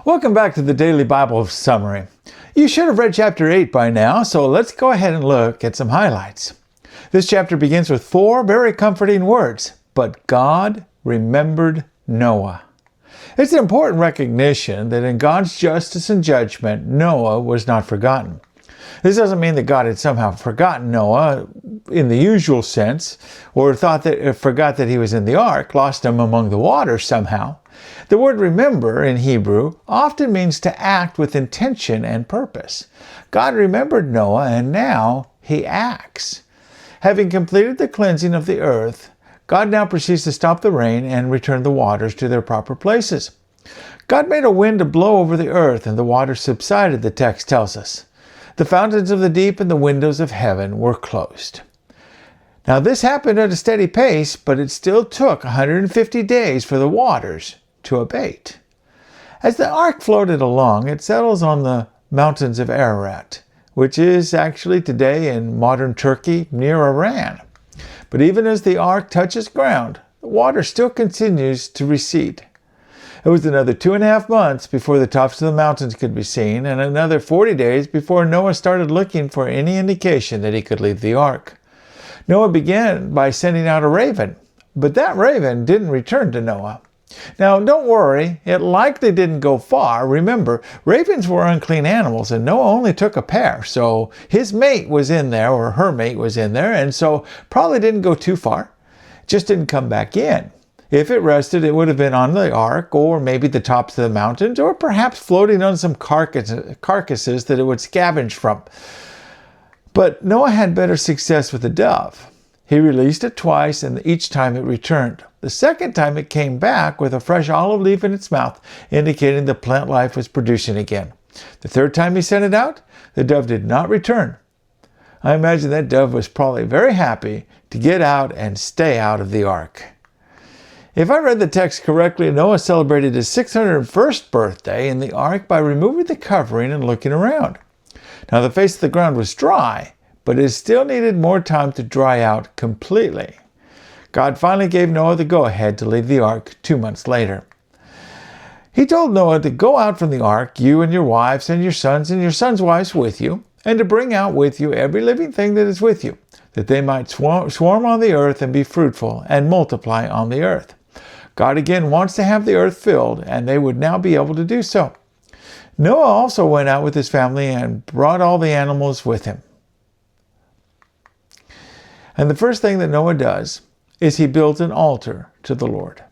Welcome back to the Daily Bible Summary. You should have read chapter 8 by now, so let's go ahead and look at some highlights. This chapter begins with 4 very comforting words. But God remembered Noah. It's an important recognition that in God's justice and judgment, Noah was not forgotten. This doesn't mean that God had somehow forgotten Noah in the usual sense, or forgot that he was in the ark, lost him among the waters somehow. The word remember in Hebrew often means to act with intention and purpose. God remembered Noah, and now he acts. Having completed the cleansing of the earth, God now proceeds to stop the rain and return the waters to their proper places. God made a wind to blow over the earth, and the waters subsided, the text tells us. The fountains of the deep and the windows of heaven were closed. Now this happened at a steady pace, but it still took 150 days for the waters to abate. As the ark floated along, it settles on the mountains of Ararat, which is actually today in modern Turkey near Iran. But even as the ark touches ground, the water still continues to recede. It was another 2.5 months before the tops of the mountains could be seen, and another 40 days before Noah started looking for any indication that he could leave the ark. Noah began by sending out a raven, but that raven didn't return to Noah. Now, don't worry, it likely didn't go far. Remember, ravens were unclean animals, and Noah only took a pair, so his mate was in there, or her mate was in there, and so probably didn't go too far. Just didn't come back in. If it rested, it would have been on the ark, or maybe the tops of the mountains, or perhaps floating on some carcasses that it would scavenge from. But Noah had better success with the dove. He released it twice, and each time it returned. The second time it came back with a fresh olive leaf in its mouth, indicating the plant life was producing again. The third time he sent it out, the dove did not return. I imagine that dove was probably very happy to get out and stay out of the ark. If I read the text correctly, Noah celebrated his 601st birthday in the ark by removing the covering and looking around. Now the face of the ground was dry, but it still needed more time to dry out completely. God finally gave Noah the go-ahead to leave the ark 2 months later. He told Noah to go out from the ark, you and your wives and your sons' wives with you, and to bring out with you every living thing that is with you, that they might swarm on the earth and be fruitful and multiply on the earth. God again wants to have the earth filled, and they would now be able to do so. Noah also went out with his family and brought all the animals with him. And the first thing that Noah does is he builds an altar to the Lord.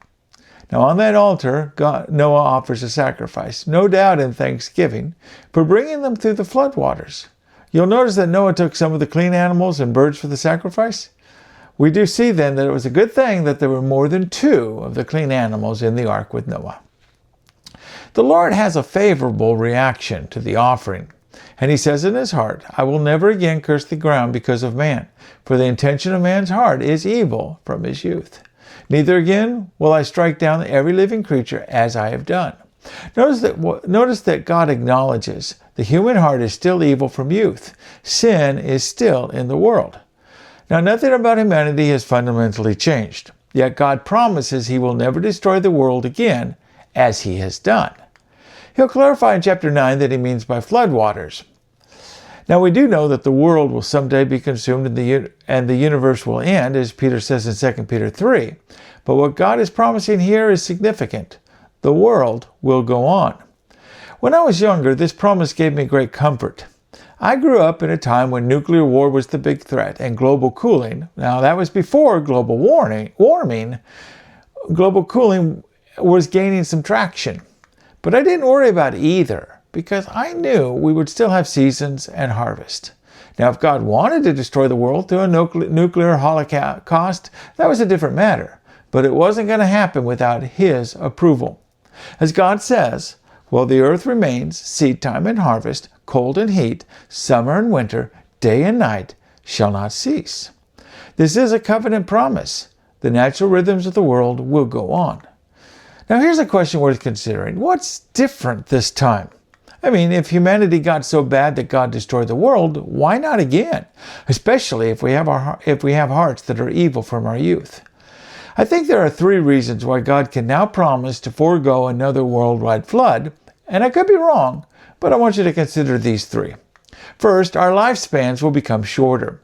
Now on that altar, Noah offers a sacrifice, no doubt in thanksgiving, for bringing them through the flood waters. You'll notice that Noah took some of the clean animals and birds for the sacrifice. We do see then that it was a good thing that there were more than 2 of the clean animals in the ark with Noah. The Lord has a favorable reaction to the offering, and he says in his heart, I will never again curse the ground because of man, for the intention of man's heart is evil from his youth. Neither again will I strike down every living creature as I have done. Notice that God acknowledges the human heart is still evil from youth. Sin is still in the world. Now, nothing about humanity has fundamentally changed, yet God promises he will never destroy the world again as he has done. He'll clarify in chapter 9 that he means by flood waters. Now, we do know that the world will someday be consumed and the universe will end, as Peter says in 2 Peter 3. But what God is promising here is significant. The world will go on. When I was younger, this promise gave me great comfort. I grew up in a time when nuclear war was the big threat and global cooling. Now, that was before global warming. Global cooling was gaining some traction. But I didn't worry about either because I knew we would still have seasons and harvest. Now, if God wanted to destroy the world through a nuclear holocaust, that was a different matter. But it wasn't going to happen without his approval. As God says, while the earth remains, seed time and harvest, cold and heat, summer and winter, day and night shall not cease. This is a covenant promise. The natural rhythms of the world will go on. Now here's a question worth considering. What's different this time? I mean, if humanity got so bad that God destroyed the world, why not again? Especially if we have hearts that are evil from our youth. I think there are 3 reasons why God can now promise to forego another worldwide flood and I could be wrong, but I want you to consider these three. First, our lifespans will become shorter.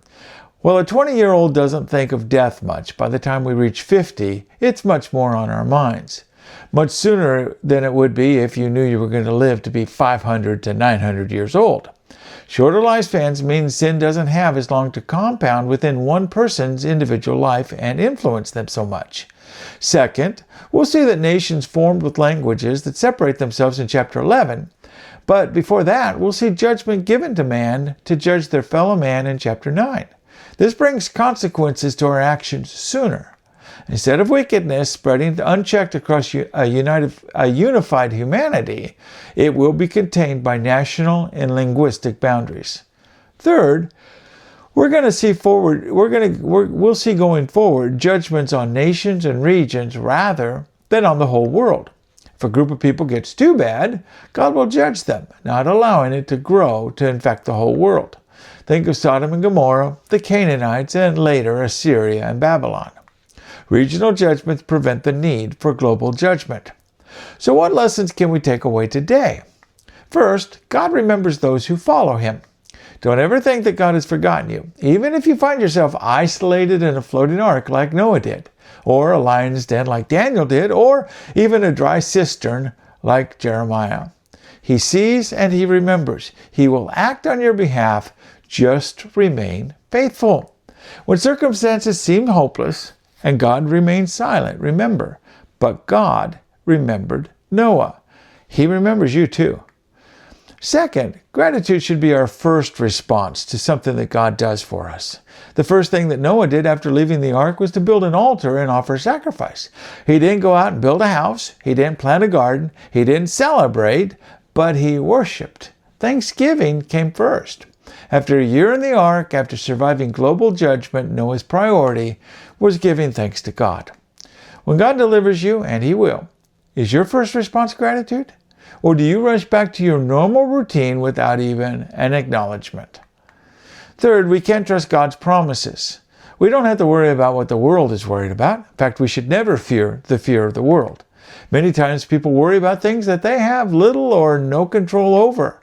Well, a 20-year-old doesn't think of death much. By the time we reach 50, it's much more on our minds. Much sooner than it would be if you knew you were going to live to be 500 to 900 years old. Shorter lifespans means sin doesn't have as long to compound within one person's individual life and influence them so much. Second, we'll see that nations formed with languages that separate themselves in chapter 11. But before that, we'll see judgment given to man to judge their fellow man in chapter 9. This brings consequences to our actions sooner. Instead of wickedness spreading unchecked across a unified humanity, it will be contained by national and linguistic boundaries. Third, we'll see going forward judgments on nations and regions rather than on the whole world. If a group of people gets too bad, God will judge them, not allowing it to grow to infect the whole world. Think of Sodom and Gomorrah, the Canaanites, and later Assyria and Babylon. Regional judgments prevent the need for global judgment. So what lessons can we take away today? First, God remembers those who follow Him. Don't ever think that God has forgotten you, even if you find yourself isolated in a floating ark like Noah did, or a lion's den like Daniel did, or even a dry cistern like Jeremiah. He sees and He remembers. He will act on your behalf. Just remain faithful. When circumstances seem hopeless and God remains silent, remember, but God remembered Noah. He remembers you too. Second, gratitude should be our first response to something that God does for us. The first thing that Noah did after leaving the ark was to build an altar and offer sacrifice. He didn't go out and build a house. He didn't plant a garden. He didn't celebrate, but he worshiped. Thanksgiving came first. After a year in the ark, after surviving global judgment, Noah's priority was giving thanks to God. When God delivers you, and He will, is your first response gratitude? Or do you rush back to your normal routine without even an acknowledgement? Third, we can't trust God's promises. We don't have to worry about what the world is worried about. In fact, we should never fear the fear of the world. Many times people worry about things that they have little or no control over.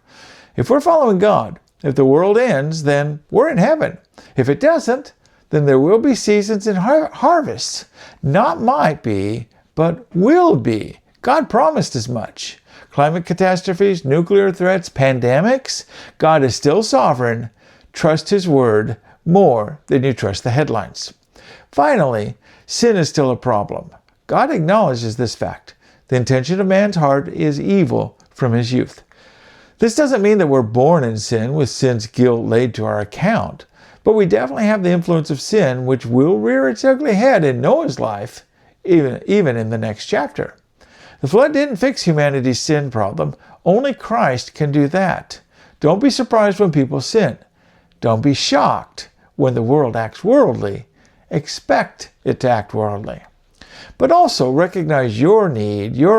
If we're following God, if the world ends, then we're in heaven. If it doesn't, then there will be seasons and harvests. Not might be, but will be. God promised as much. Climate catastrophes, nuclear threats, pandemics, God is still sovereign. Trust His word more than you trust the headlines. Finally, sin is still a problem. God acknowledges this fact. The intention of man's heart is evil from his youth. This doesn't mean that we're born in sin with sin's guilt laid to our account, but we definitely have the influence of sin, which will rear its ugly head in Noah's life, even in the next chapter. The flood didn't fix humanity's sin problem. Only Christ can do that. Don't be surprised when people sin. Don't be shocked when the world acts worldly. Expect it to act worldly. But also recognize your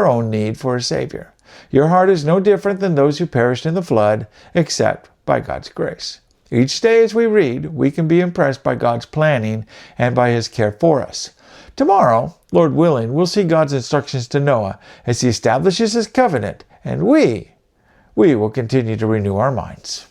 own need for a Savior. Your heart is no different than those who perished in the flood, except by God's grace. Each day as we read, we can be impressed by God's planning and by His care for us. Tomorrow, Lord willing, we'll see God's instructions to Noah as He establishes His covenant, and we will continue to renew our minds.